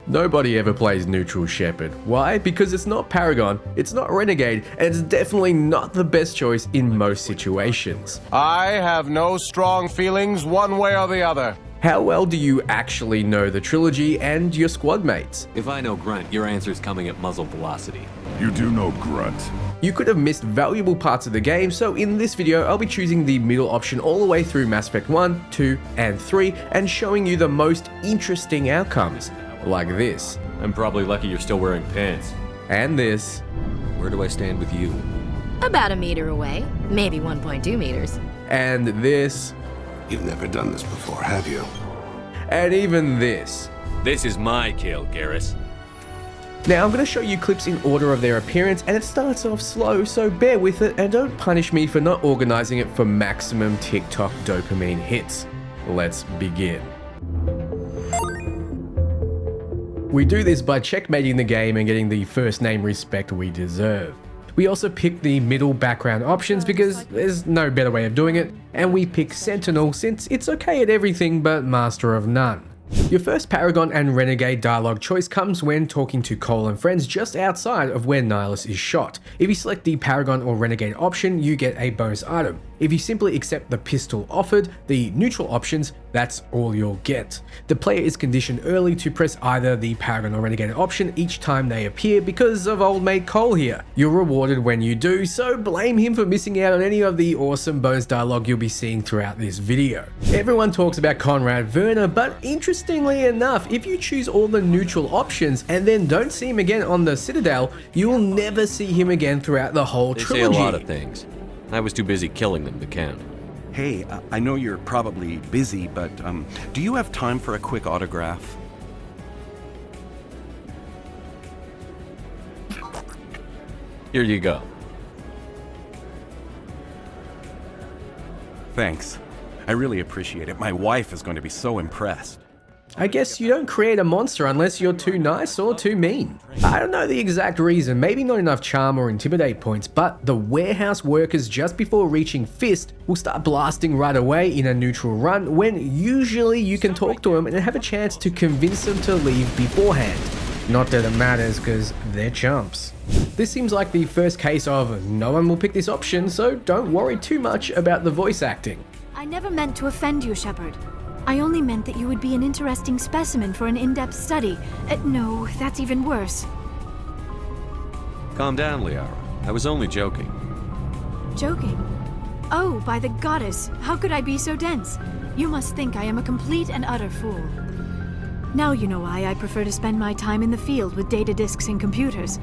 Nobody ever plays neutral Shepard. Why? Because it's not paragon, it's not renegade, and it's definitely not the best choice in most situations. I have no strong feelings one way or the other. How well do you actually know the trilogy and your squad mates? If I know Grunt, your answer's coming at muzzle velocity. You do know Grunt. You could have missed valuable parts of the game, so in this video I'll be choosing the middle option all the way through Mass Effect 1, 2, and 3 and showing you the most interesting outcomes. Like this. I'm probably lucky you're still wearing pants. And this. Where do I stand with you? About a meter away, maybe 1.2 meters. And this. You've never done this before, have you? And even this. This is my kill, Garrus. Now I'm going to show you clips in order of their appearance, and it starts off slow, so bear with it and don't punish me for not organizing it for maximum TikTok dopamine hits. Let's begin. We do this by checkmating the game and getting the first name respect we deserve. We also pick the middle background options because there's no better way of doing it, and we pick Sentinel since it's okay at everything but Master of None. Your first Paragon and Renegade dialogue choice comes when talking to Cole and friends just outside of where Nihilus is shot. If you select the Paragon or Renegade option, you get a bonus item. If you simply accept the pistol offered, the neutral options, that's all you'll get. The player is conditioned early to press either the Paragon or Renegade option each time they appear because of old mate Cole here. You're rewarded when you do, so blame him for missing out on any of the awesome bonus dialogue you'll be seeing throughout this video. Everyone talks about Conrad Werner, but interestingly enough, if you choose all the neutral options and then don't see him again on the Citadel, you'll never see him again throughout the whole trilogy. They say a lot of things. I was too busy killing them to count. Hey, I know you're probably busy, but do you have time for a quick autograph? Here you go. Thanks. I really appreciate it. My wife is going to be so impressed. I guess you don't create a monster unless you're too nice or too mean. I don't know the exact reason, maybe not enough charm or intimidate points, but the warehouse workers just before reaching Fist will start blasting right away in a neutral run when usually you can talk to them and have a chance to convince them to leave beforehand. Not that it matters because they're chumps. This seems like the first case of no one will pick this option, so don't worry too much about the voice acting. I never meant to offend you, Shepard. I only meant that you would be an interesting specimen for an in-depth study. No, that's even worse. Calm down, Liara. I was only joking. Joking? Oh, by the goddess, how could I be so dense? You must think I am a complete and utter fool. Now you know why I prefer to spend my time in the field with data disks and computers.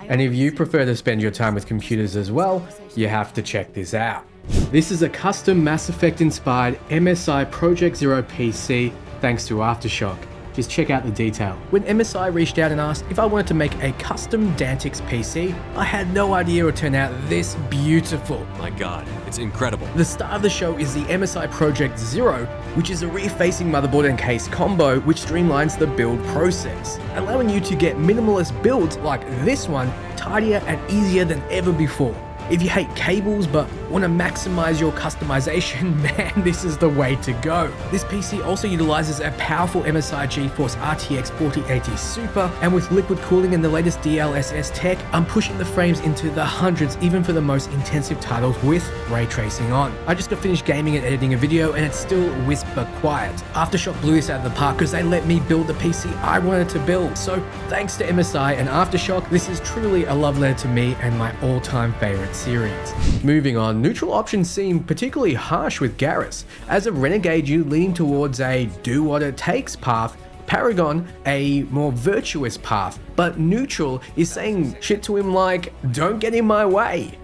And if you prefer to spend your time with computers as well, you have to check this out. This is a custom Mass Effect inspired MSI Project Zero PC thanks to Aftershock. Just check out the detail. When MSI reached out and asked if I wanted to make a custom Dantix PC, I had no idea it would turn out this beautiful. My god, it's incredible. The star of the show is the MSI Project Zero, which is a rear-facing motherboard and case combo which streamlines the build process, allowing you to get minimalist builds like this one tidier and easier than ever before. If you hate cables but want to maximize your customization, man, this is the way to go. This PC also utilizes a powerful MSI GeForce RTX 4080 Super, and with liquid cooling and the latest DLSS tech, I'm pushing the frames into the hundreds even for the most intensive titles with ray tracing on. I just got finished gaming and editing a video and it's still whisper quiet. Aftershock blew this out of the park because they let me build the PC I wanted to build. So thanks to MSI and Aftershock, this is truly a love letter to me and my all-time favorite series. Moving on, neutral options seem particularly harsh with Garrus. As a renegade, you lean towards a do what it takes path, Paragon a more virtuous path, but neutral is saying shit to him like, don't get in my way.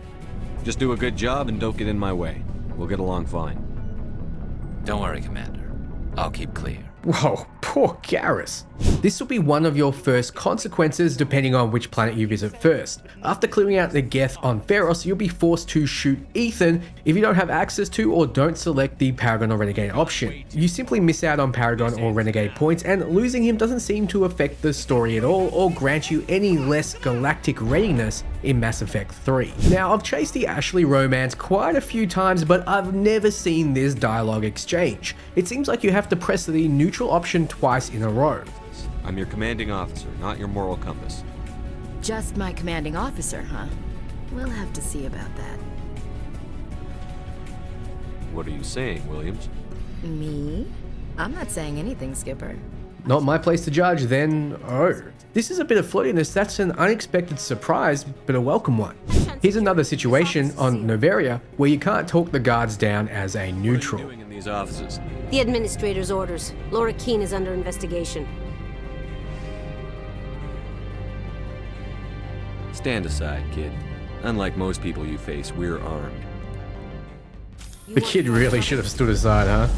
Just do a good job and don't get in my way. We'll get along fine. Don't worry, Commander. I'll keep clear. Whoa, poor Garrus. This will be one of your first consequences depending on which planet you visit first. After clearing out the Geth on Feros, you'll be forced to shoot Ethan if you don't have access to or don't select the Paragon or Renegade option. You simply miss out on Paragon or Renegade points, and losing him doesn't seem to affect the story at all or grant you any less galactic readiness in Mass Effect 3. Now, I've chased the Ashley romance quite a few times, but I've never seen this dialogue exchange. It seems like you have to press the neutral option twice in a row. I'm your commanding officer, not your moral compass. Just my commanding officer, huh? We'll have to see about that. What are you saying, Williams? Me? I'm not saying anything, Skipper. Not my place to judge, then oh. This is a bit of flirtiness that's an unexpected surprise, but a welcome one. Here's another situation on Noveria where you can't talk the guards down as a neutral. What are you doing in these offices? The administrator's orders. Laura Keene is under investigation. Stand aside, kid. Unlike most people you face, we're armed. The kid really should have stood aside, huh?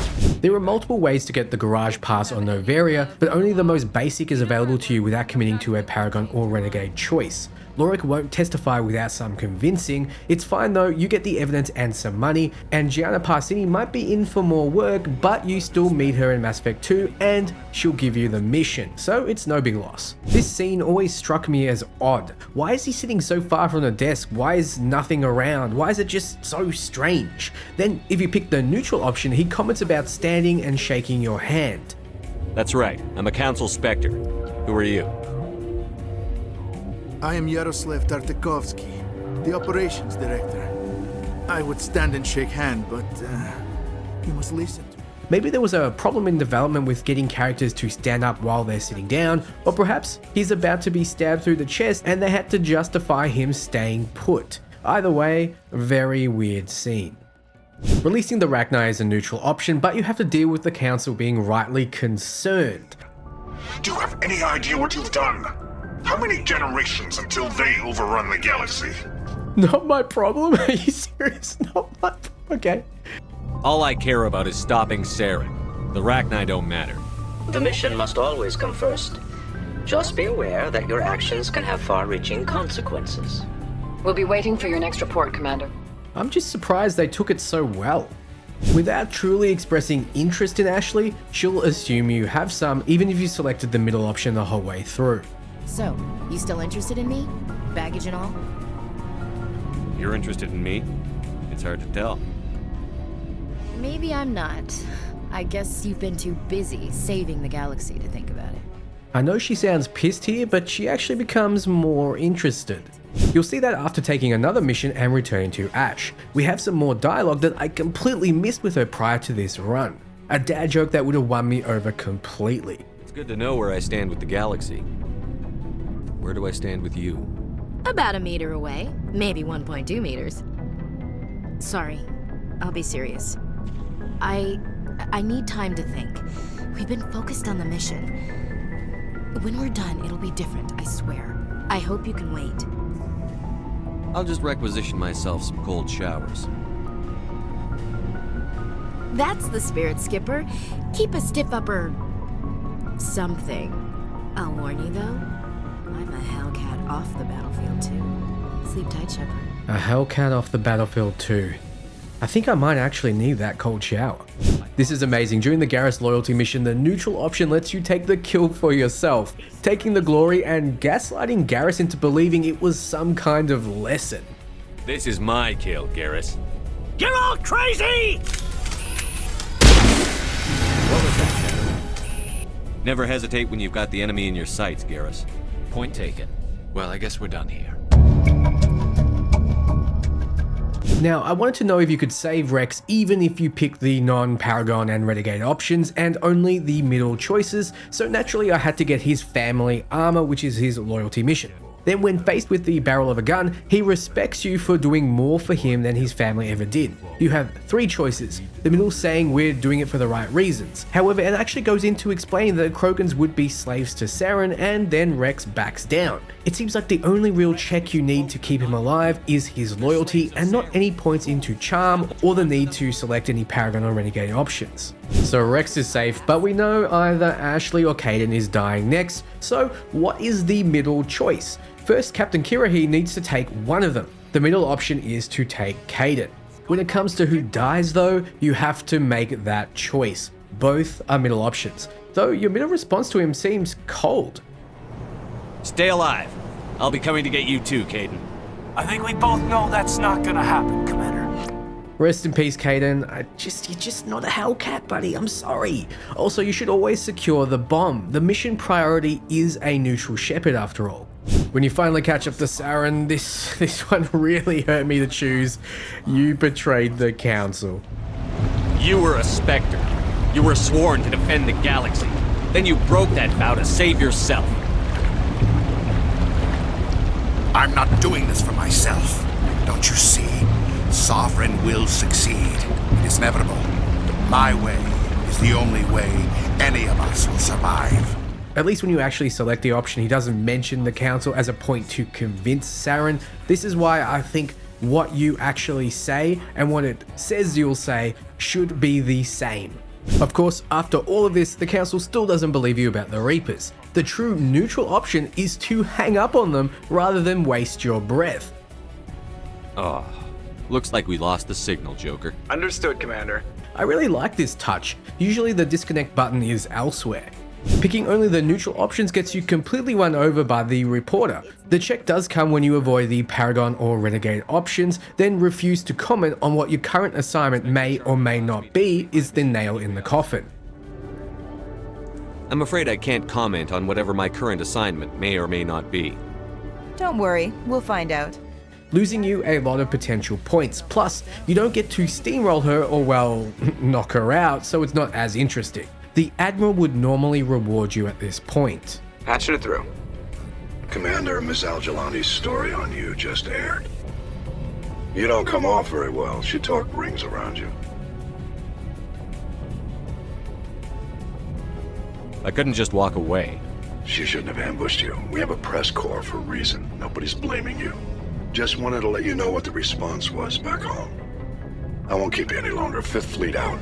There are multiple ways to get the garage pass on Noveria, but only the most basic is available to you without committing to a paragon or renegade choice. Lorik won't testify without some convincing. It's fine though, you get the evidence and some money, and Gianna Parsini might be in for more work, but you still meet her in Mass Effect 2 and she'll give you the mission, so it's no big loss. This scene always struck me as odd. Why is he sitting so far from the desk? Why is nothing around? Why is it just so strange? Then if you pick the neutral option, he comments about standing and shaking your hand. That's right, I'm a council specter. Who are you? I am Yaroslav Tartakovsky, the operations director. I would stand and shake hand, but you must listen to me. Maybe there was a problem in development with getting characters to stand up while they're sitting down, or perhaps he's about to be stabbed through the chest and they had to justify him staying put. Either way, very weird scene. Releasing the Rachni is a neutral option, but you have to deal with the council being rightly concerned. Do you have any idea what you've done? How many generations until they overrun the galaxy? Not my problem? Are you serious? Not my problem. Okay. All I care about is stopping Saren. The Rachni don't matter. The mission must always come first. Just be aware that your actions can have far-reaching consequences. We'll be waiting for your next report, Commander. I'm just surprised they took it so well. Without truly expressing interest in Ashley, she'll assume you have some, even if you selected the middle option the whole way through. So, you still interested in me? Baggage and all? You're interested in me? It's hard to tell. Maybe I'm not. I guess you've been too busy saving the galaxy to think about it. I know she sounds pissed here, but she actually becomes more interested. You'll see that after taking another mission and returning to Ash. We have some more dialogue that I completely missed with her prior to this run. A dad joke that would have won me over completely. It's good to know where I stand with the galaxy. Where do I stand with you? About a meter away, maybe 1.2 meters. Sorry, I'll be serious. I need time to think. We've been focused on the mission. When we're done, it'll be different, I swear. I hope you can wait. I'll just requisition myself some cold showers. That's the spirit, Skipper. Keep a stiff upper... something. I'll warn you, though. I'm a Hellcat off the battlefield, too. Sleep tight, Shepard. A Hellcat off the battlefield too. I think I might actually need that cold shower. This is amazing. During the Garrus loyalty mission, the neutral option lets you take the kill for yourself, taking the glory and gaslighting Garrus into believing it was some kind of lesson. This is my kill, Garrus. You're all crazy! What was that, Shepard? Never hesitate when you've got the enemy in your sights, Garrus. Point taken. Well, I guess we're done here. Now, I wanted to know if you could save Rex even if you pick the non-Paragon and Renegade options and only the middle choices, so naturally I had to get his family armor, which is his loyalty mission. Then when faced with the barrel of a gun, he respects you for doing more for him than his family ever did. You have three choices, the middle saying we're doing it for the right reasons. However, it actually goes into explaining that Krogans would be slaves to Saren, and then Rex backs down. It seems like the only real check you need to keep him alive is his loyalty and not any points into charm or the need to select any Paragon or Renegade options. So Rex is safe, but we know either Ashley or Kaidan is dying next, so what is the middle choice? First, Captain Kirahi needs to take one of them. The middle option is to take Kaidan. When it comes to who dies though, you have to make that choice. Both are middle options, though your middle response to him seems cold. Stay alive. I'll be coming to get you too, Kaidan. I think we both know that's not gonna happen, Commander. Rest in peace, Caden. You're just not a Hellcat, buddy. I'm sorry. Also, you should always secure the bomb. The mission priority is a neutral Shepard after all. When you finally catch up to Saren, this one really hurt me to choose. You betrayed the Council. You were a Spectre. You were sworn to defend the galaxy. Then you broke that vow to save yourself. I'm not doing this for myself. Don't you see? Sovereign will succeed. It is inevitable. My way is the only way any of us will survive. At least when you actually select the option, he doesn't mention the Council as a point to convince Saren. This is why I think what you actually say and what it says you'll say should be the same. Of course, after all of this, the Council still doesn't believe you about the Reapers. The true neutral option is to hang up on them rather than waste your breath. Oh, looks like we lost the signal, Joker. Understood, Commander. I really like this touch. Usually the disconnect button is elsewhere. Picking only the neutral options gets you completely won over by the reporter. The check does come when you avoid the paragon or renegade options, then refuse to comment on what your current assignment may or may not be is the nail in the coffin. I'm afraid I can't comment on whatever my current assignment may or may not be. Don't worry, we'll find out. Losing you a lot of potential points, plus you don't get to steamroll her or, well, knock her out, so it's not as interesting. The Admiral would normally reward you at this point. Patch it through. Commander, Miss Al-Jalani's story on you just aired. You don't come off very well. She talk rings around you. I couldn't just walk away. She shouldn't have ambushed you. We have a press corps for a reason. Nobody's blaming you. Just wanted to let you know what the response was back home. I won't keep you any longer. Fifth Fleet out.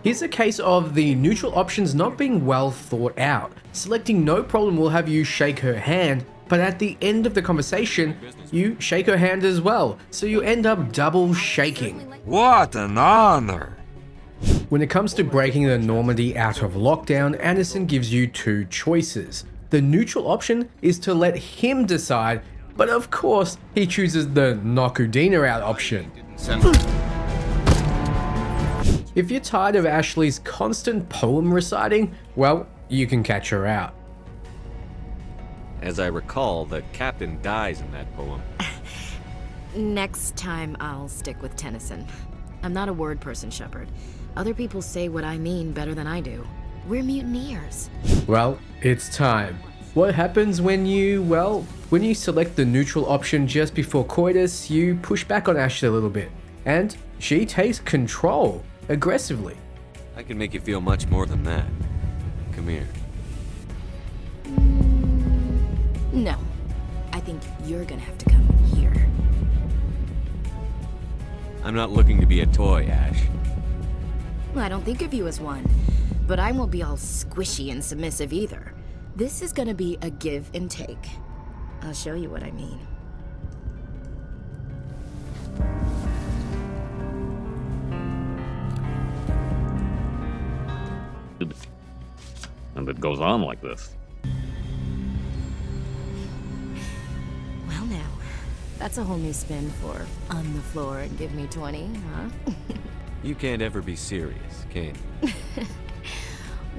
Here's a case of the neutral options not being well thought out. Selecting no problem will have you shake her hand, but at the end of the conversation, you shake her hand as well, so you end up double shaking. What an honor! When it comes to breaking the Normandy out of lockdown, Anderson gives you two choices. The neutral option is to let him decide, but of course, he chooses the knock Udina out option. If you're tired of Ashley's constant poem reciting, well, you can catch her out. As I recall, the captain dies in that poem. Next time I'll stick with Tennyson. I'm not a word person, Shepard. Other people say what I mean better than I do. We're mutineers. Well, it's time. What happens when you select the neutral option just before coitus, you push back on Ashley a little bit. And she takes control. Aggressively. I can make you feel much more than that. Come here. No. I think you're gonna have to come here. I'm not looking to be a toy, Ash. Well, I don't think of you as one. But I won't be all squishy and submissive either. This is gonna be a give and take. I'll show you what I mean. And it goes on like this. Well now, that's a whole new spin for on the floor and give me 20, huh? You can't ever be serious, can you?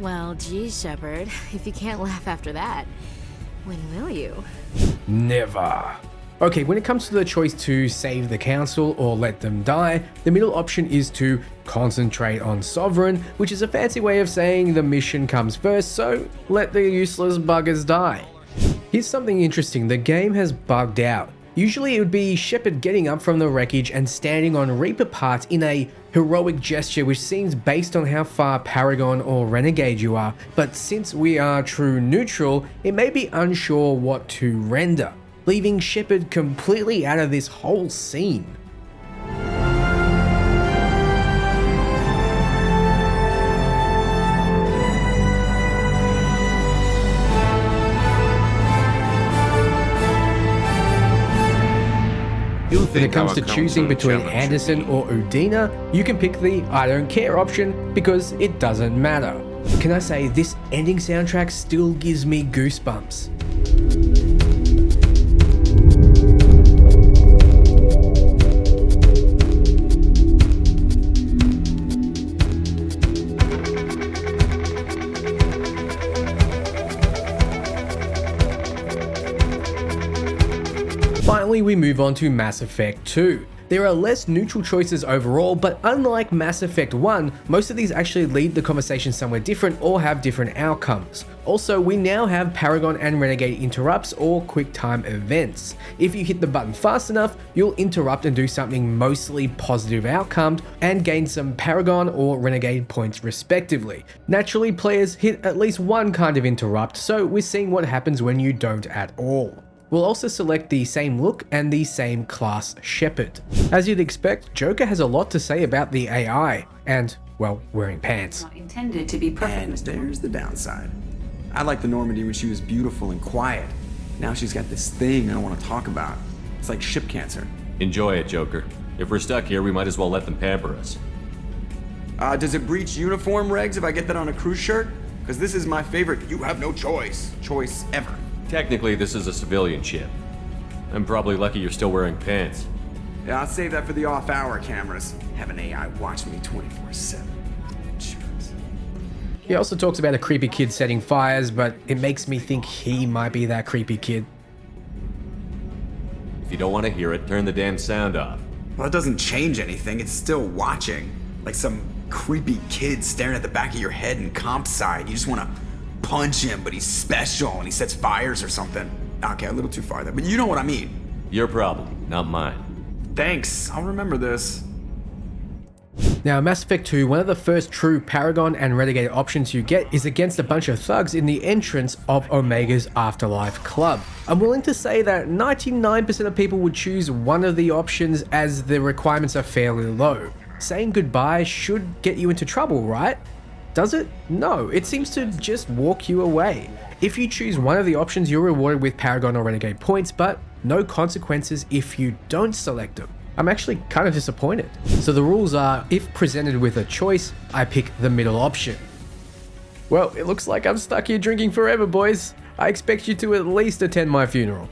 Well, geez, Shepard, if you can't laugh after that, when will you? Never. Okay, when it comes to the choice to save the Council or let them die, the middle option is to concentrate on Sovereign, which is a fancy way of saying the mission comes first, so let the useless buggers die. Here's something interesting, the game has bugged out. Usually it would be Shepard getting up from the wreckage and standing on Reaper parts in a heroic gesture which seems based on how far Paragon or Renegade you are, but since we are true neutral, it may be unsure what to render, leaving Shepard completely out of this whole scene. When it comes to choosing between Anderson or Udina, you can pick the I don't care option because it doesn't matter. Can I say this ending soundtrack still gives me goosebumps. finally we move on to Mass Effect 2. There are less neutral choices overall, but unlike Mass Effect 1, most of these actually lead the conversation somewhere different or have different outcomes. Also, we now have Paragon and Renegade interrupts or QuickTime events. If you hit the button fast enough, you'll interrupt and do something mostly positive outcomed and gain some Paragon or Renegade points respectively. Naturally, players hit at least one kind of interrupt, so we're seeing what happens when you don't at all. We'll also select the same look and the same class Shepard. As you'd expect, Joker has a lot to say about the AI and, well, wearing pants. Not intended to be perfect. And there's the downside. I liked the Normandy when she was beautiful and quiet. Now she's got this thing I don't want to talk about. It's like ship cancer. Enjoy it, Joker. If we're stuck here, we might as well let them pamper us. Does it breach uniform regs if I get that on a cruise shirt? Because this is my favorite you have no choice ever. Technically, this is a civilian ship. I'm probably lucky you're still wearing pants. Yeah, I'll save that for the off-hour cameras. Have an AI watch me 24/7. He also talks about a creepy kid setting fires, but it makes me think he might be that creepy kid. If you don't want to hear it, turn the damn sound off. Well, it doesn't change anything. It's still watching. Like some creepy kid staring at the back of your head in comp side. You just want to punch him, but he's special and he sets fires or something. Okay, a little too far there, but you know what I mean. Your problem, not mine. Thanks, I'll remember this. Now, Mass Effect 2, one of the first true Paragon and Renegade options you get is against a bunch of thugs in the entrance of Omega's Afterlife Club. I'm willing to say that 99% of people would choose one of the options as the requirements are fairly low. Saying goodbye should get you into trouble, right? Does it? No, it seems to just walk you away. If you choose one of the options, you're rewarded with Paragon or Renegade points, but no consequences if you don't select them. I'm actually kind of disappointed. So the rules are, if presented with a choice, I pick the middle option. Well, it looks like I'm stuck here drinking forever, boys. I expect you to at least attend my funeral.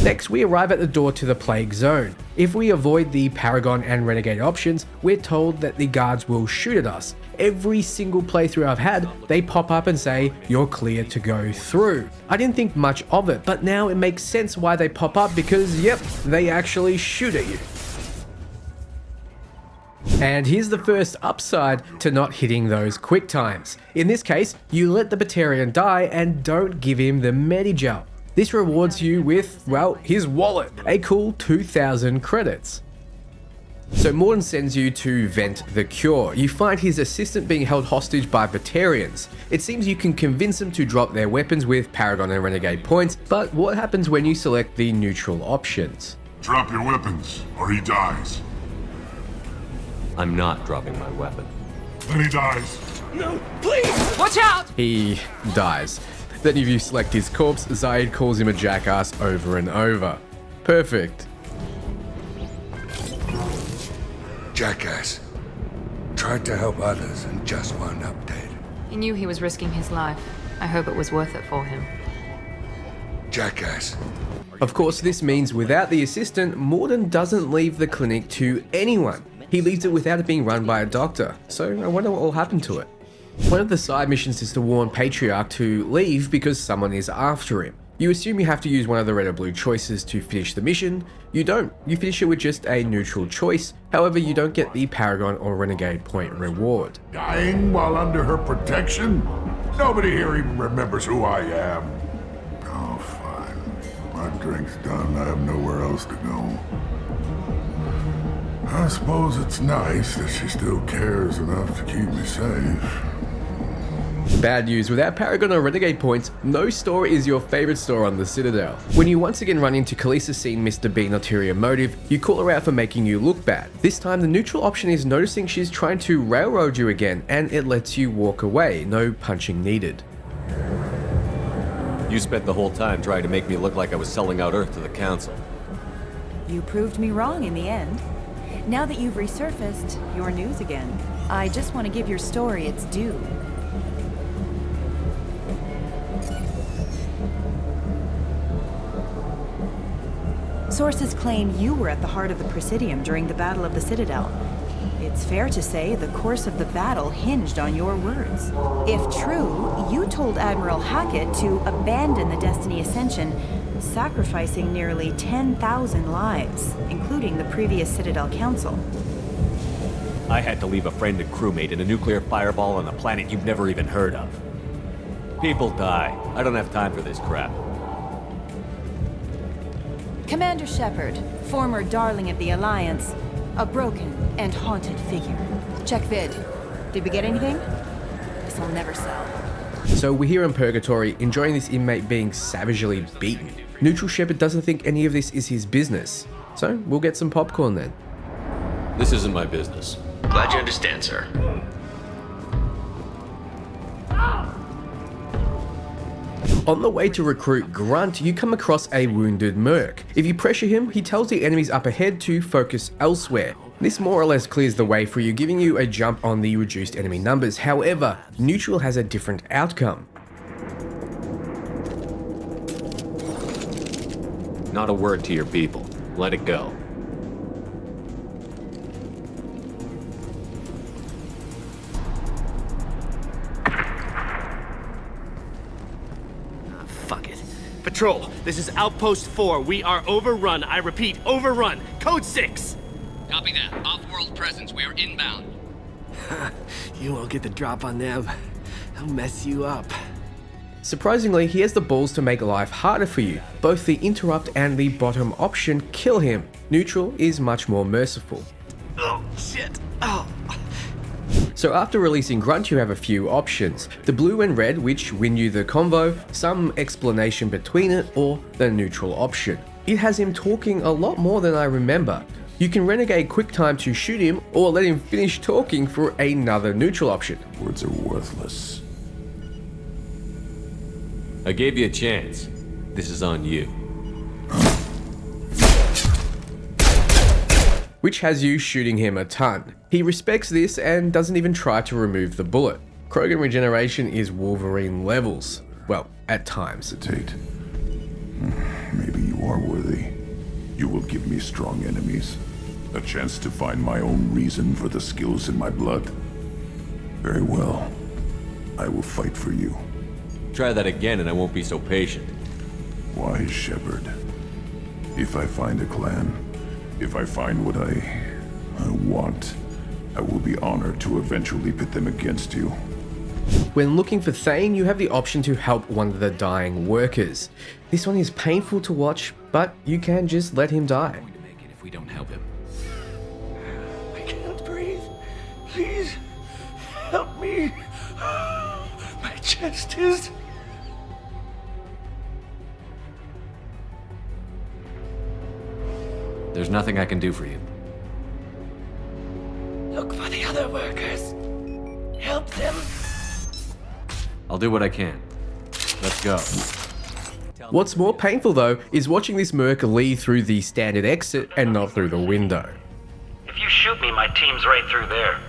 Next, we arrive at the door to the Plague Zone. If we avoid the Paragon and Renegade options, we're told that the guards will shoot at us. Every single playthrough I've had, they pop up and say, you're clear to go through. I didn't think much of it, but now it makes sense why they pop up because, yep, they actually shoot at you. And here's the first upside to not hitting those quick times. In this case, you let the Batarian die and don't give him the Medigel. This rewards you with, well, his wallet, a cool 2,000 credits. So Mordin sends you to vent the cure. You find his assistant being held hostage by Batarians. It seems you can convince them to drop their weapons with Paragon and Renegade points, but what happens when you select the neutral options? Drop your weapons, or he dies. I'm not dropping my weapon. Then he dies. No, please! Watch out! He dies. Then if you select his corpse, Zaid calls him a jackass over and over. Perfect. Jackass. Tried to help others and just wound up dead. He knew he was risking his life. I hope it was worth it for him. Jackass. Of course, this means without the assistant, Mordin doesn't leave the clinic to anyone. He leaves it without it being run by a doctor. So I wonder what will happen to it. One of the side missions is to warn Patriarch to leave because someone is after him. You assume you have to use one of the red or blue choices to finish the mission. You don't. You finish it with just a neutral choice. However, you don't get the Paragon or Renegade point reward. Dying while under her protection? Nobody here even remembers who I am. Oh, fine. My drink's done. I have nowhere else to go. I suppose it's nice that she still cares enough to keep me safe. Bad news, without Paragon or Renegade points, no store is your favorite store on the Citadel. When you once again run into Khaleesa seeing Mr. Bean ulterior motive, you call her out for making you look bad. This time the neutral option is noticing she's trying to railroad you again, and it lets you walk away, no punching needed. You spent the whole time trying to make me look like I was selling out Earth to the Council. You proved me wrong in the end. Now that you've resurfaced, you're news again. I just want to give your story its due. Sources claim you were at the heart of the Presidium during the Battle of the Citadel. It It's fair to say the course of the battle hinged on your words. If true, you told Admiral Hackett to abandon the Destiny Ascension, sacrificing nearly 10,000 lives, including the previous Citadel Council. I had to leave a friend and crewmate in a nuclear fireball on a planet you've never even heard of. People die. I don't have time for this crap. Commander Shepard, former darling of the Alliance, a broken and haunted figure. Check vid. Did we get anything? This'll never sell. So we're here in Purgatory, enjoying this inmate being savagely beaten. Neutral Shepard doesn't think any of this is his business, so we'll get some popcorn then. This isn't my business. Glad you understand, sir. On the way to recruit Grunt, you come across a wounded merc. If you pressure him, he tells the enemies up ahead to focus elsewhere. This more or less clears the way for you, giving you a jump on the reduced enemy numbers. However, Neutral has a different outcome. Not a word to your people. Let it go. Fuck it. Patrol, this is Outpost 4. We are overrun. I repeat, overrun. Code 6! Copy that. Off-world presence. We are inbound. You won't get the drop on them. I'll mess you up. Surprisingly, he has the balls to make life harder for you. Both the interrupt and the bottom option kill him. Neutral is much more merciful. Oh, shit. Oh. So after releasing Grunt, you have a few options. The blue and red, which win you the convo, some explanation between it, or the neutral option. It has him talking a lot more than I remember. You can renegade quick time to shoot him, or let him finish talking for another neutral option. Words are worthless. I gave you a chance. This is on you. Which has you shooting him a ton. He respects this and doesn't even try to remove the bullet. Krogan regeneration is Wolverine levels. Well, at times. Hesitate. Maybe you are worthy. You will give me strong enemies. A chance to find my own reason for the skills in my blood. Very well. I will fight for you. Try that again and I won't be so patient. Why, Shepard? If I find a clan, if I find what I want, I will be honored to eventually pit them against you. When looking for Thane, you have the option to help one of the dying workers. This one is painful to watch, but you can just let him die. If we don't help him. I can't breathe. Please, help me. My chest is... There's nothing I can do for you. Look for the other workers. Help them. I'll do what I can. Let's go. What's more painful though, is watching this merc leave through the standard exit and not through the window. If you shoot me, my team's right through there.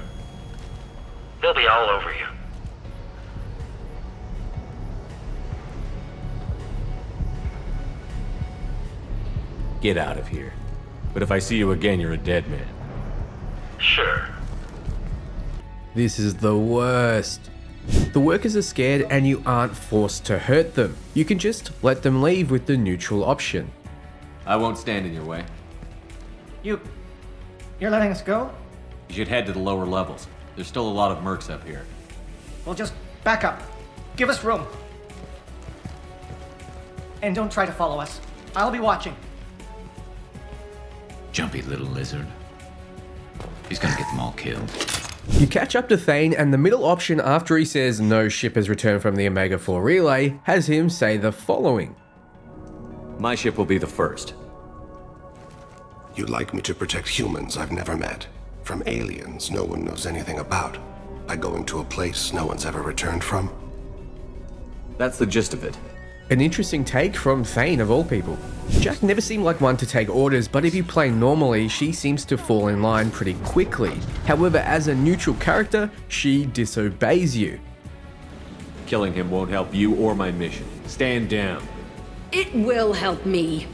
They'll be all over you. Get out of here. But if I see you again, you're a dead man. Sure. This is the worst. The workers are scared and you aren't forced to hurt them. You can just let them leave with the neutral option. I won't stand in your way. You're letting us go? You should head to the lower levels. There's still a lot of mercs up here. Well, just back up. Give us room. And don't try to follow us. I'll be watching. Jumpy little lizard. He's gonna get them all killed. You catch up to Thane, and the middle option after he says no ship has returned from the Omega-4 relay has him say the following. My ship will be the first. You'd like me to protect humans I've never met from aliens no one knows anything about by going to a place no one's ever returned from? That's the gist of it. An interesting take from Thane of all people. Jack never seemed like one to take orders, but if you play normally, she seems to fall in line pretty quickly. However, as a neutral character, she disobeys you. Killing him won't help you or my mission. Stand down. It will help me.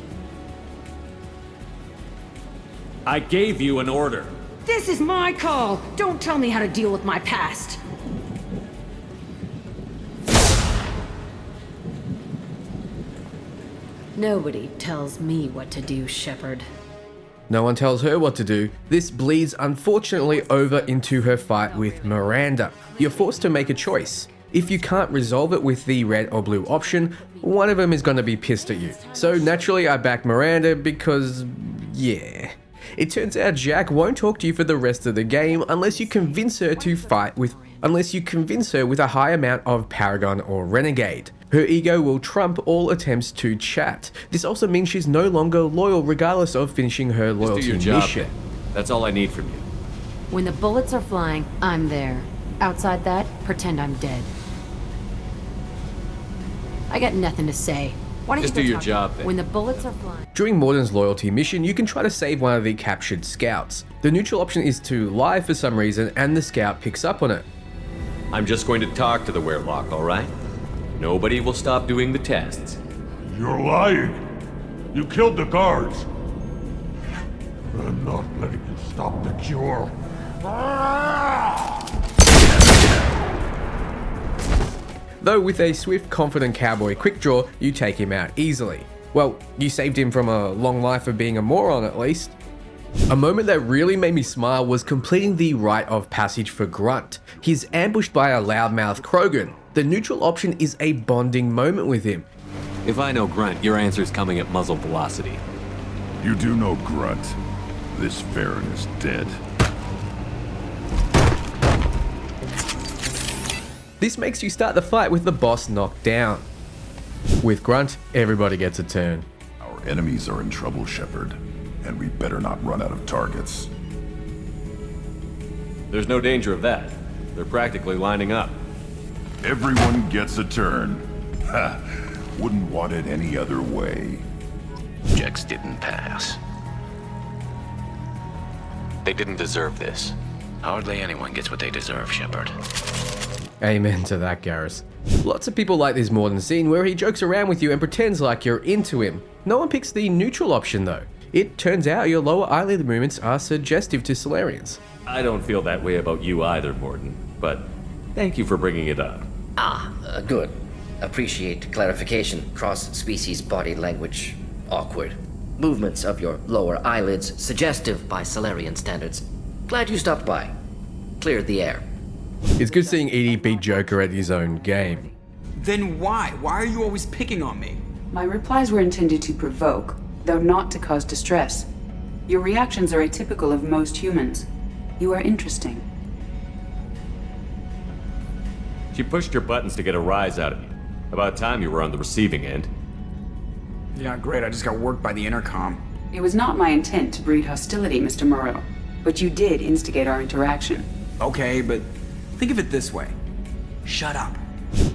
I gave you an order. This is my call. Don't tell me how to deal with my past. Nobody tells me what to do, Shepard. No one tells her what to do. This bleeds unfortunately over into her fight with Miranda. You're forced to make a choice. If you can't resolve it with the red or blue option, one of them is going to be pissed at you. So naturally I back Miranda because, yeah. It turns out Jack won't talk to you for the rest of the game unless you convince her with a high amount of paragon or renegade. Her ego will trump all attempts to chat. This also means she's no longer loyal regardless of finishing her loyalty Just do your job. mission. That's all I need from you. When the bullets are flying, I'm there. Outside that, pretend I'm dead. I got nothing to say. Why don't Just you do go your talk job to- then. When the bullets are flying. During Morden's loyalty mission, you can try to save one of the captured scouts. The neutral option is to lie for some reason and the scout picks up on it. I'm just going to talk to the Werelock, alright? Nobody will stop doing the tests. You're lying. You killed the guards. I'm not letting you stop the cure. Though with a swift, confident cowboy quick draw, you take him out easily. Well, you saved him from a long life of being a moron at least. A moment that really made me smile was completing the rite of passage for Grunt. He's ambushed by a loudmouth Krogan. The neutral option is a bonding moment with him. If I know Grunt, your answer's coming at muzzle velocity. You do know Grunt. This Farron is dead. This makes you start the fight with the boss knocked down. With Grunt, everybody gets a turn. Our enemies are in trouble, Shepard, and we better not run out of targets. There's no danger of that. They're practically lining up. Everyone gets a turn. Ha! Wouldn't want it any other way. Jex didn't pass. They didn't deserve this. Hardly anyone gets what they deserve, Shepard. Amen to that, Garrus. Lots of people like this Morden scene where he jokes around with you and pretends like you're into him. No one picks the neutral option though. It turns out your lower eyelid movements are suggestive to Solarians. I don't feel that way about you either, Morden, but thank you for bringing it up. Good. Appreciate clarification. Cross-species body language. Awkward. Movements of your lower eyelids suggestive by Solarian standards. Glad you stopped by. Cleared the air. It's good seeing Edie beat Joker at his own game. Then why? Why are you always picking on me? My replies were intended to provoke, though not to cause distress. Your reactions are atypical of most humans. You are interesting. She pushed your buttons to get a rise out of you. About time you were on the receiving end. Yeah, great. I just got worked by the intercom. It was not my intent to breed hostility, Mr. Moreau, but you did instigate our interaction. Okay, but think of it this way. Shut up.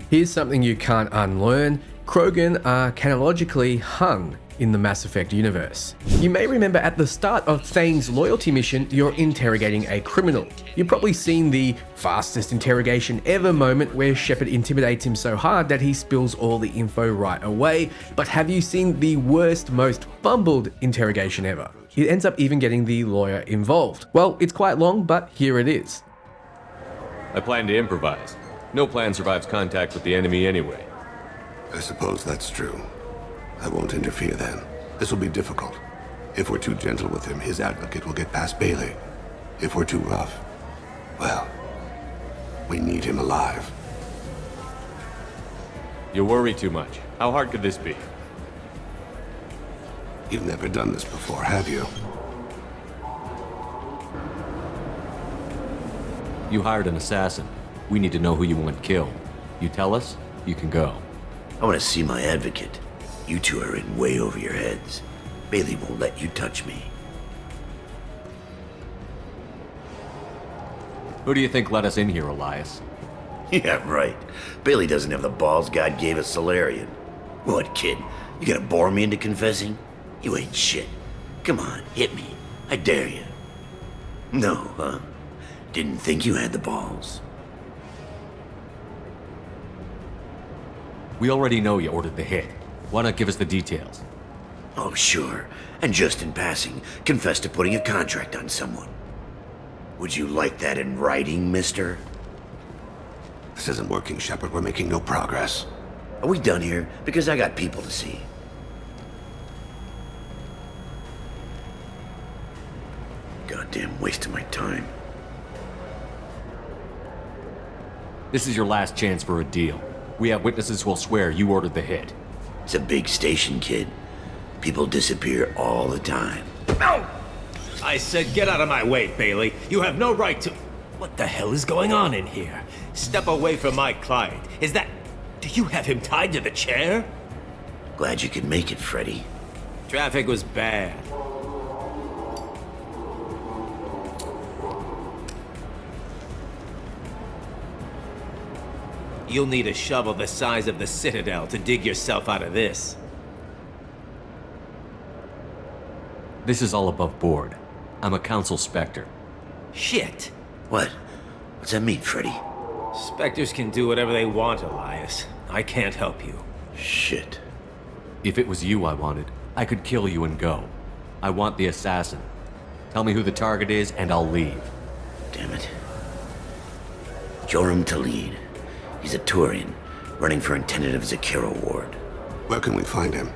Here's something you can't unlearn. Krogan are canonically hung in the Mass Effect universe. You may remember at the start of Thane's loyalty mission, you're interrogating a criminal. You've probably seen the fastest interrogation ever moment where Shepard intimidates him so hard that he spills all the info right away, but have you seen the worst, most fumbled interrogation ever? It ends up even getting the lawyer involved. Well, it's quite long, but here it is. I plan to improvise. No plan survives contact with the enemy anyway. I suppose that's true. I won't interfere then. This will be difficult. If we're too gentle with him, his advocate will get past Bailey. If we're too rough, well, we need him alive. You worry too much. How hard could this be? You've never done this before, have you? You hired an assassin. We need to know who you want killed. You tell us, you can go. I want to see my advocate. You two are in way over your heads. Bailey won't let you touch me. Who do you think let us in here, Elias? Yeah, right. Bailey doesn't have the balls God gave a Solarian. What, kid? You gonna bore me into confessing? You ain't shit. Come on, hit me. I dare you. No, huh? Didn't think you had the balls. We already know you ordered the hit. Why not give us the details? Oh, sure. And just in passing, confess to putting a contract on someone. Would you like that in writing, mister? This isn't working, Shepard. We're making no progress. Are we done here? Because I got people to see. Goddamn waste of my time. This is your last chance for a deal. We have witnesses who will swear you ordered the hit. It's a big station, kid. People disappear all the time. No! I said get out of my way, Bailey. You have no right to... What the hell is going on in here? Step away from my client. Is that... Do you have him tied to the chair? Glad you could make it, Freddy. Traffic was bad. You'll need a shovel the size of the Citadel to dig yourself out of this. This is all above board. I'm a Council Spectre. Shit! What? What's that mean, Freddy? Spectres can do whatever they want, Elias. I can't help you. Shit. If it was you I wanted, I could kill you and go. I want the assassin. Tell me who the target is, and I'll leave. Damn it. Joram Talid. He's a Turian, running for intendant of Zakira Ward. Where can we find him?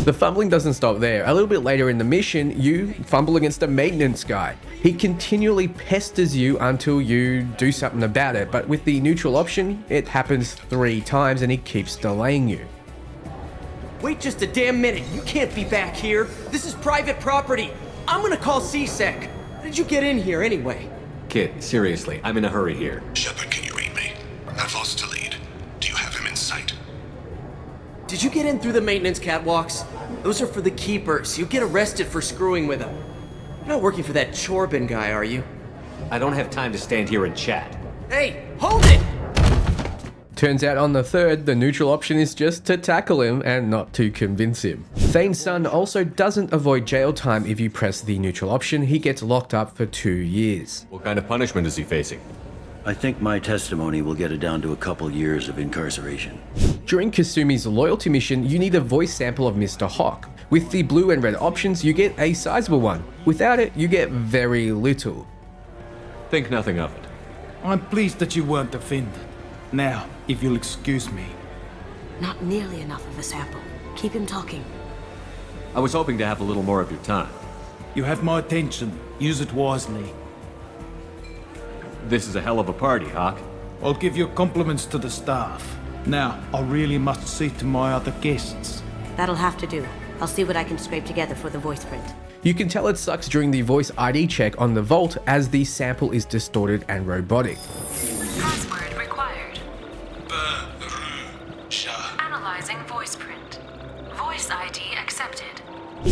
The fumbling doesn't stop there. A little bit later in the mission, you fumble against a maintenance guy. He continually pesters you until you do something about it, but with the neutral option, it happens 3 times and he keeps delaying you. Wait just a damn minute. You can't be back here. This is private property. I'm gonna call CSEC. How did you get in here anyway? Kid, seriously, I'm in a hurry here. Shepard, can you read me? I've lost Talid. Do you have him in sight? Did you get in through the maintenance catwalks? Those are for the keepers. You'll get arrested for screwing with them. You're not working for that Chorbin guy, are you? I don't have time to stand here and chat. Hey, hold it! Turns out on the third, the neutral option is just to tackle him and not to convince him. Thane's son also doesn't avoid jail time if you press the neutral option. He gets locked up for 2 years. What kind of punishment is he facing? I think my testimony will get it down to a couple years of incarceration. During Kasumi's loyalty mission, you need a voice sample of Mr. Hawk. With the blue and red options, you get a sizable one. Without it, you get very little. Think nothing of it. I'm pleased that you weren't offended. Now, if you'll excuse me. Not nearly enough of a sample. Keep him talking. I was hoping to have a little more of your time. You have my attention. Use it wisely. This is a hell of a party, Hawk. I'll give your compliments to the staff. Now, I really must see to my other guests. That'll have to do. I'll see what I can scrape together for the voice print. You can tell it sucks during the voice ID check on the vault as the sample is distorted and robotic. Password required. Analyzing voice print. Voice ID accepted.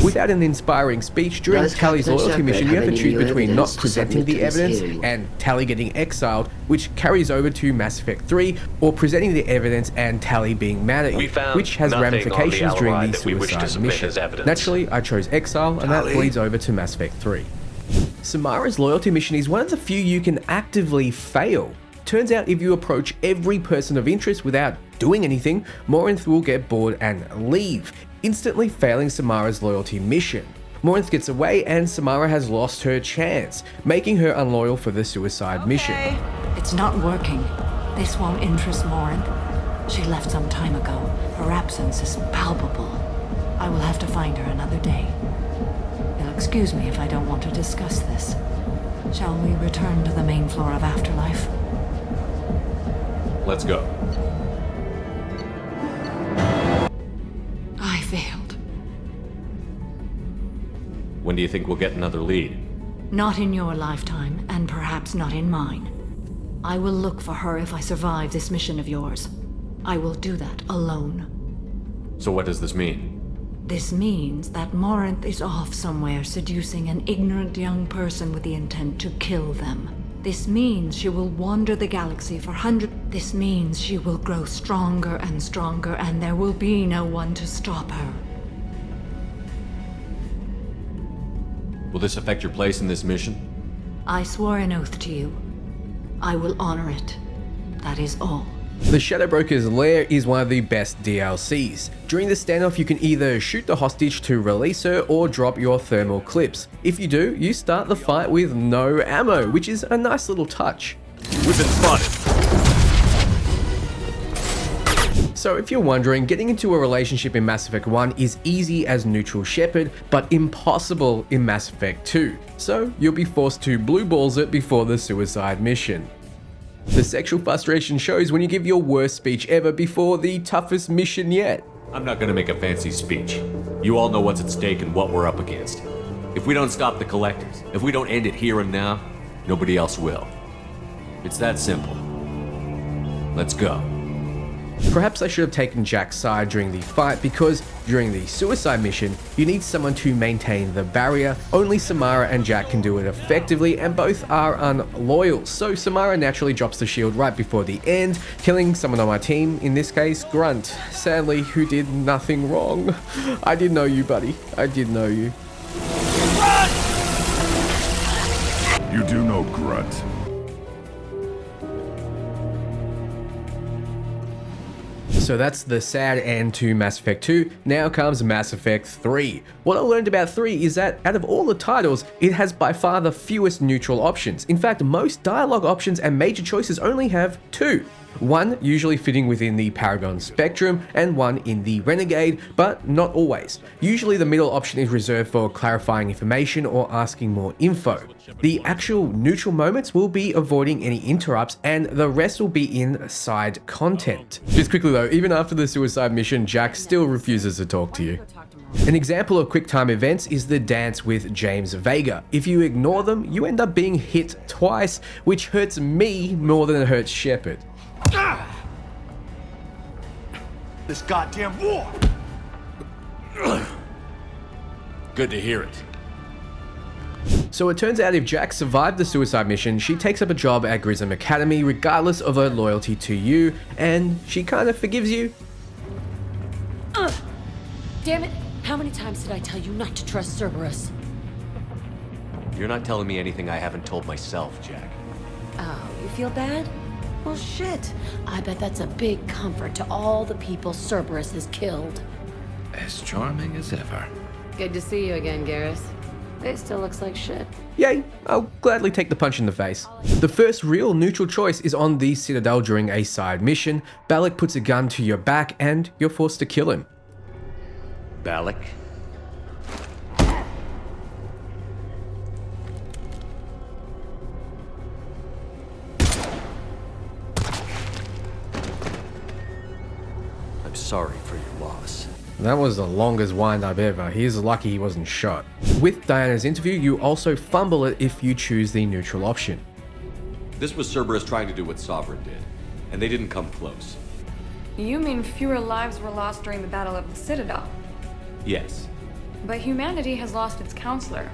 Without an inspiring speech, during Tally's loyalty mission, you have to choose between not presenting the evidence and Tally getting exiled, which carries over to Mass Effect 3, or presenting the evidence and Tally being mad at you, which has ramifications during the suicide mission. Naturally, I chose exile, and that bleeds over to Mass Effect 3. Samara's loyalty mission is one of the few you can actively fail. Turns out if you approach every person of interest without doing anything, Morinth will get bored and leave, instantly failing Samara's loyalty mission. Morinth gets away and Samara has lost her chance, making her unloyal for the suicide mission. It's not working. This won't interest Morinth. She left some time ago. Her absence is palpable. I will have to find her another day. You'll excuse me if I don't want to discuss this. Shall we return to the main floor of Afterlife? Let's go. I failed. When do you think we'll get another lead? Not in your lifetime, and perhaps not in mine. I will look for her if I survive this mission of yours. I will do that alone. So what does this mean? This means that Morinth is off somewhere seducing an ignorant young person with the intent to kill them. This means she will wander the galaxy for hundreds. This means she will grow stronger and stronger, and there will be no one to stop her. Will this affect your place in this mission? I swore an oath to you. I will honor it. That is all. The Shadow Broker's Lair is one of the best DLCs. During the standoff, you can either shoot the hostage to release her or drop your thermal clips. If you do, you start the fight with no ammo, which is a nice little touch. We've been spotted. So if you're wondering, getting into a relationship in Mass Effect 1 is easy as neutral Shepard, but impossible in Mass Effect 2. So you'll be forced to blue balls it before the suicide mission. The sexual frustration shows when you give your worst speech ever before the toughest mission yet. I'm not gonna make a fancy speech. You all know what's at stake and what we're up against. If we don't stop the Collectors, if we don't end it here and now, nobody else will. It's that simple. Let's go. Perhaps I should have taken Jack's side during the fight, because during the suicide mission, you need someone to maintain the barrier. Only Samara and Jack can do it effectively, and both are unloyal. So Samara naturally drops the shield right before the end, killing someone on my team, in this case, Grunt, sadly, who did nothing wrong. I did know you, buddy. I did know you. You do know Grunt. So that's the sad end to Mass Effect 2. Now comes Mass Effect 3. What I learned about 3 is that out of all the titles, it has by far the fewest neutral options. In fact, most dialogue options and major choices only have 2. One usually fitting within the Paragon spectrum, and one in the Renegade, but not always. Usually the middle option is reserved for clarifying information or asking more info. The actual neutral moments will be avoiding any interrupts, and the rest will be in side content. Just quickly though, even after the suicide mission, Jack still refuses to talk to you. An example of QuickTime events is the dance with James Vega. If you ignore them, you end up being hit twice, which hurts me more than it hurts Shepard. This goddamn war! Good to hear it. So it turns out if Jack survived the suicide mission, she takes up a job at Grissom Academy regardless of her loyalty to you, and she kind of forgives you. Damn it! How many times did I tell you not to trust Cerberus? You're not telling me anything I haven't told myself, Jack. Oh, you feel bad? Well, shit. I bet that's a big comfort to all the people Cerberus has killed. As charming as ever. Good to see you again, Garrus. It still looks like shit. Yay, I'll gladly take the punch in the face. The first real neutral choice is on the Citadel during a side mission. Balak puts a gun to your back and you're forced to kill him. Balak? I'm sorry for your loss. That was the longest wind-up ever. He's lucky he wasn't shot. With Diana's interview, you also fumble it if you choose the neutral option. This was Cerberus trying to do what Sovereign did, and they didn't come close. You mean fewer lives were lost during the Battle of the Citadel? Yes. But humanity has lost its counselor.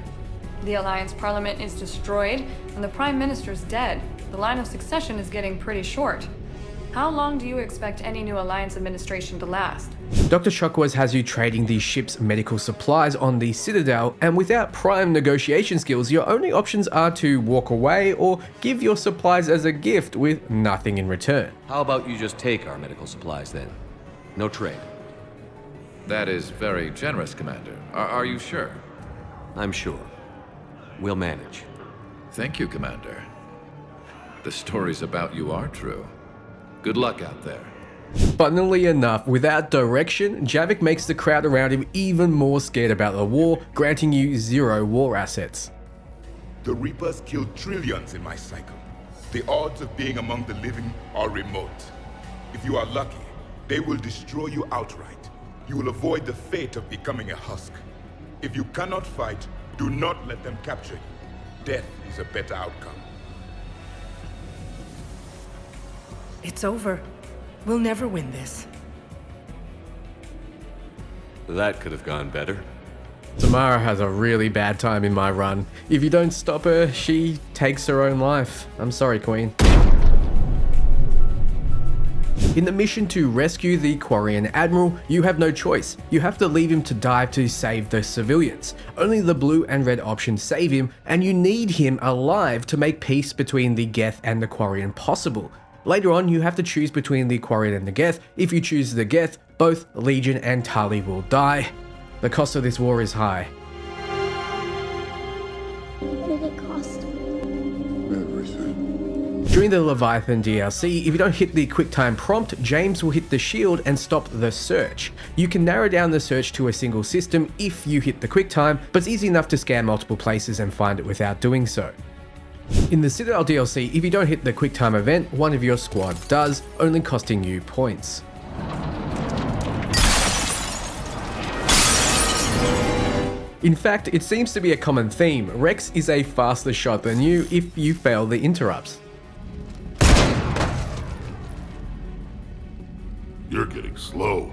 The Alliance Parliament is destroyed, and the Prime Minister's dead. The line of succession is getting pretty short. How long do you expect any new Alliance administration to last? Dr. Chokwas has you trading the ship's medical supplies on the Citadel, and without prime negotiation skills, your only options are to walk away or give your supplies as a gift with nothing in return. How about you just take our medical supplies then? No trade. That is very generous, Commander. Are you sure? I'm sure. We'll manage. Thank you, Commander. The stories about you are true. Good luck out there. Funnily enough, without direction, Javik makes the crowd around him even more scared about the war, granting you 0 war assets. The Reapers killed trillions in my cycle. The odds of being among the living are remote. If you are lucky, they will destroy you outright. You will avoid the fate of becoming a husk. If you cannot fight, do not let them capture you. Death is a better outcome. It's over. We'll never win this. That could have gone better. Samara has a really bad time in my run. If you don't stop her, she takes her own life. I'm sorry, Queen. In the mission to rescue the Quarian Admiral, you have no choice. You have to leave him to dive to save the civilians. Only the blue and red options save him, and you need him alive to make peace between the Geth and the Quarian possible. Later on, you have to choose between the Quarian and the Geth. If you choose the Geth, both Legion and Tali will die. The cost of this war is high. What did it cost? Everything. During the Leviathan DLC, if you don't hit the QuickTime prompt, James will hit the shield and stop the search. You can narrow down the search to a single system if you hit the QuickTime, but it's easy enough to scan multiple places and find it without doing so. In the Citadel DLC, if you don't hit the QuickTime event, one of your squad does, only costing you points. In fact, it seems to be a common theme. Rex is a faster shot than you if you fail the interrupts. You're getting slow.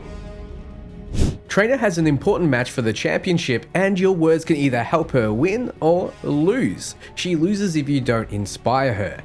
Trainer has an important match for the championship, and your words can either help her win or lose. She loses if you don't inspire her.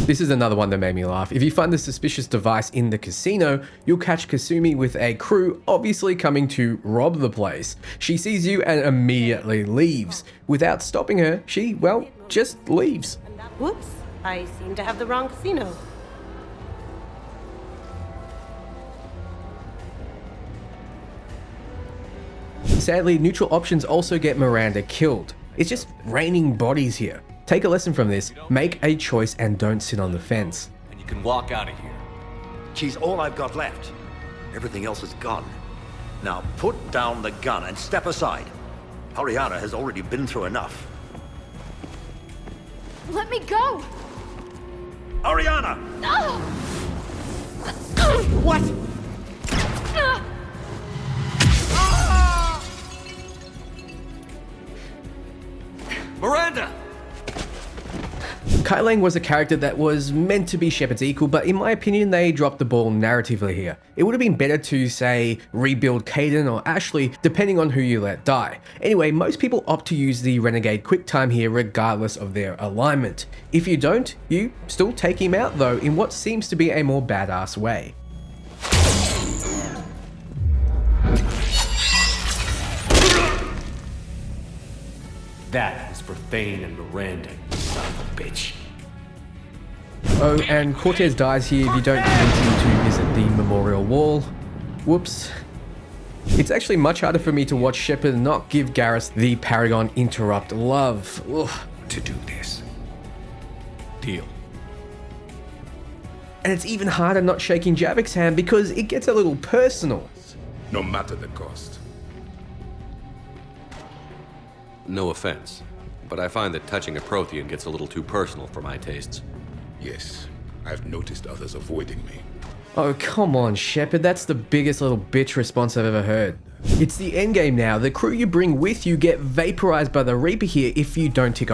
This is another one that made me laugh. If you find the suspicious device in the casino, you'll catch Kasumi with a crew obviously coming to rob the place. She sees you and immediately leaves. Without stopping her, she, well, just leaves. Whoops, I seem to have the wrong casino. Sadly, neutral options also get Miranda killed. It's just raining bodies here. Take a lesson from this, make a choice and don't sit on the fence. And you can walk out of here. She's all I've got left. Everything else is gone. Now put down the gun and step aside. Ariana has already been through enough. Let me go! Ariana! No! What? Miranda! Kai Lang was a character that was meant to be Shepard's equal, but in my opinion they dropped the ball narratively here. It would have been better to, say, rebuild Kaidan or Ashley, depending on who you let die. Anyway, most people opt to use the Renegade QuickTime here regardless of their alignment. If you don't, you still take him out though, in what seems to be a more badass way. That is for Thane and Miranda, you son of a bitch. Oh, and Cortez dies here if you don't continue to visit the memorial wall. Whoops. It's actually much harder for me to watch Shepard not give Garrus the Paragon interrupt love. Ugh. To do this. Deal. And it's even harder not shaking Javik's hand because it gets a little personal. No matter the cost. No offense, but I find that touching a Prothean gets a little too personal for my tastes. Yes, I've noticed others avoiding me. Oh, come on, Shepard. That's the biggest little bitch response I've ever heard. It's the endgame now. The crew you bring with you get vaporized by the Reaper here if you don't tick off